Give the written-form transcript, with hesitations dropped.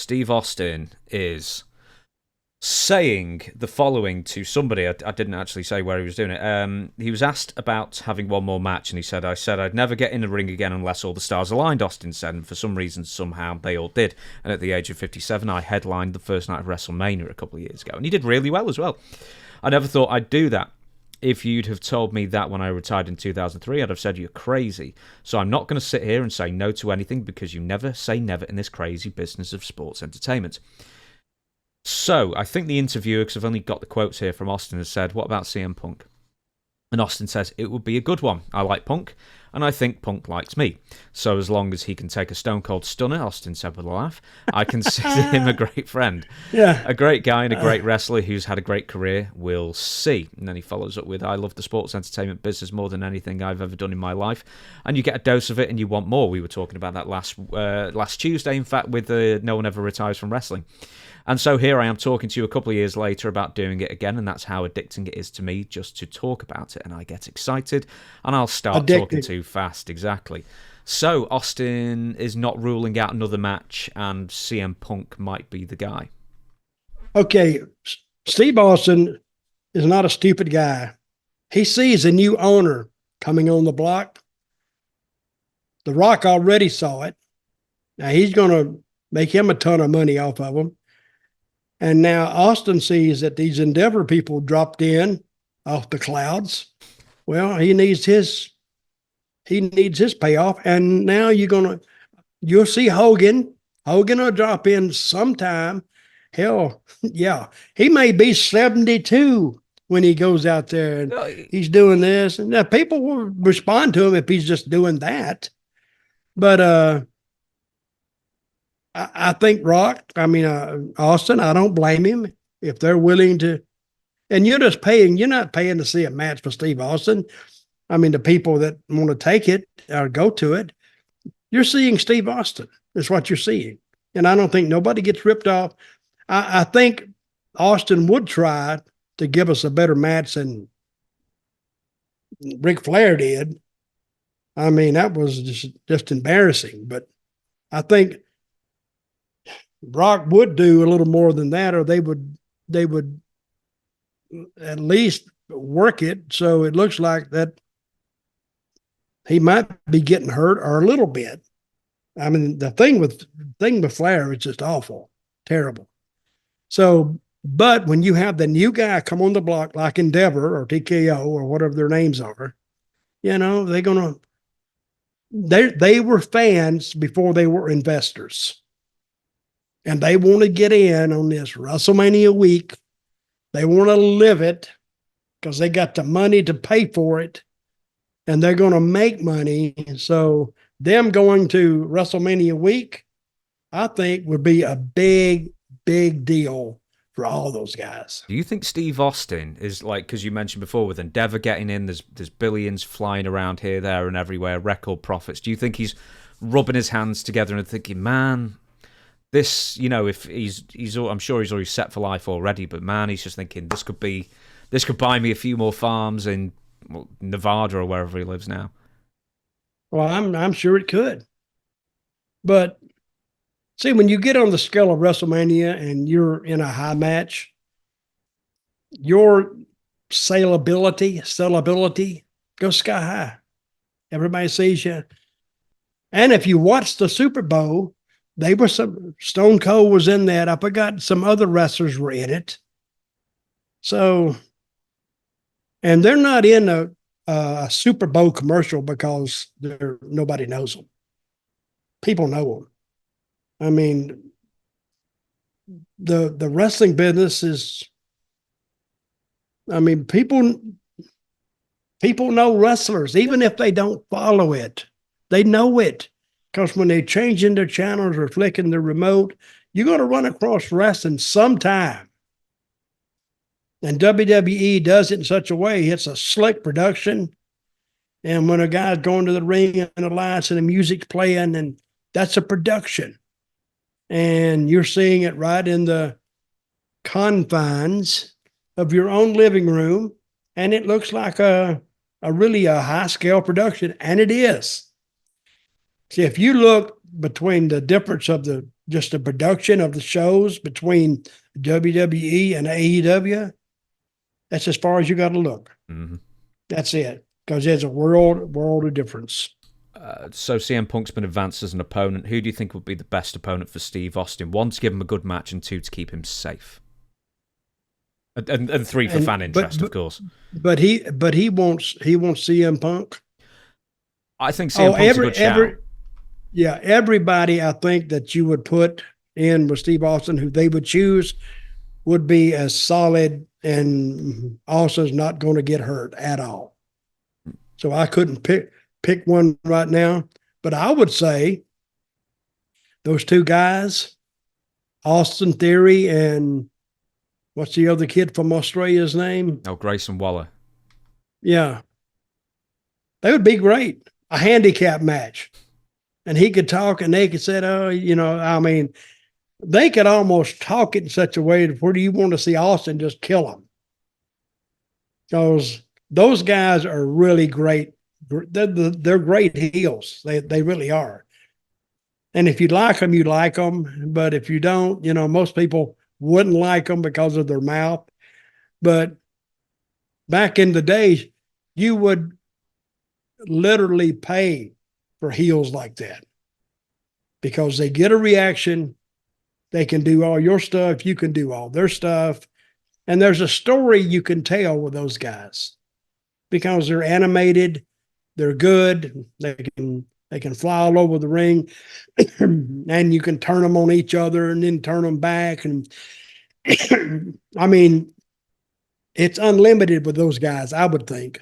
Steve Austin is saying the following to somebody. I didn't actually say where he was doing it. He was asked about having one more match, and he said, I said I'd never get in the ring again unless all the stars aligned, Austin said, and for some reason, somehow, they all did. And at the age of 57, I headlined the first night of WrestleMania a couple of years ago, and he did really well as well. I never thought I'd do that. If you'd have told me that when I retired in 2003, I'd have said you're crazy. So I'm not going to sit here and say no to anything, because you never say never in this crazy business of sports entertainment. So, I think the interviewer, because I've only got the quotes here from Austin, has said, what about CM Punk? And Austin says, it would be a good one. I like Punk, and I think Punk likes me. So as long as he can take a Stone Cold Stunner, Austin said with a laugh, I consider him a great friend. Yeah. A great guy and a great wrestler who's had a great career. We'll see. And then he follows up with, I love the sports entertainment business more than anything I've ever done in my life. And you get a dose of it and you want more. We were talking about that last Tuesday, in fact, with No One Ever Retires from Wrestling. And so here I am talking to you a couple of years later about doing it again, and that's how addicting it is to me just to talk about it. And I get excited, and I'll start talking too fast. Exactly. So Austin is not ruling out another match, and CM Punk might be the guy. Okay, Steve Austin is not a stupid guy. He sees a new owner coming on the block. The Rock already saw it. Now he's going to make him a ton of money off of him. And now Austin sees that these Endeavor people dropped in off the clouds. Well, he needs his payoff. And now you'll see Hogan. Hogan will drop in sometime. Hell, yeah. He may be 72 when he goes out there and he's doing this. And now people will respond to him if he's just doing that. But I think Austin, I don't blame him if they're willing to. And you're not paying to see a match for Steve Austin. I mean, the people that want to take it or go to it, you're seeing Steve Austin. That's what you're seeing. And I don't think nobody gets ripped off. I think Austin would try to give us a better match than Ric Flair did. I mean, that was just embarrassing. But I think Brock would do a little more than that, or they would at least work it so it looks like that he might be getting hurt or a little bit. I mean, the thing with Flair is just awful, terrible. So, but when you have the new guy come on the block like Endeavor or TKO or whatever their names are, they were fans before they were investors. And they want to get in on this WrestleMania week. They want to live it because they got the money to pay for it. And they're going to make money. So them going to WrestleMania week, I think would be a big, big deal for all those guys. Do you think Steve Austin is like, because you mentioned before with Endeavor getting in, there's billions flying around here, there, and everywhere, record profits. Do you think he's rubbing his hands together and thinking, man, this, if I'm sure he's already set for life already, but man, he's just thinking this could buy me a few more farms in Nevada or wherever he lives now. Well, I'm sure it could. But see, when you get on the scale of WrestleMania and you're in a high match, your sellability goes sky high. Everybody sees you. And if you watch the Super Bowl, Stone Cold was in that. I forgot some other wrestlers were in it. So, and they're not in a Super Bowl commercial because nobody knows them. People know them. I mean, the wrestling business is, people know wrestlers, even if they don't follow it. They know it. Because when they're changing their channels or flicking the remote, you're going to run across wrestling sometime. And WWE does it in such a way, it's a slick production. And when a guy's going to the ring and the lights and the music's playing, and that's a production. And you're seeing it right in the confines of your own living room. And it looks like a really high-scale production, and it is. See, if you look between the difference of the just the production of the shows between WWE and AEW, that's as far as you got to look. Mm-hmm. That's it. Because there's a world of difference. So CM Punk's been advanced as an opponent. Who do you think would be the best opponent for Steve Austin? 1, to give him a good match, and 2, to keep him safe. And 3 for fan interest, of course. But he wants CM Punk. I think CM Punk's a good shout. Yeah, everybody I think that you would put in with Steve Austin, who they would choose, would be as solid, and Austin's not going to get hurt at all. So I couldn't pick one right now, but I would say those 2 guys, Austin Theory and what's the other kid from Australia's name? Oh, Grayson Waller. Yeah. They would be great. A handicap match. And he could talk and they could say, oh, I mean, they could almost talk it in such a way that where do you want to see Austin just kill him? Because those guys are really great. They're great heels. They really are. And if you like them, you like them. But if you don't, most people wouldn't like them because of their mouth. But back in the day, you would literally pay for heels like that because they get a reaction. They can do all your stuff. You can do all their stuff. And there's a story you can tell with those guys because they're animated. They're good. They can fly all over the ring, and you can turn them on each other and then turn them back. And I mean, it's unlimited with those guys, I would think.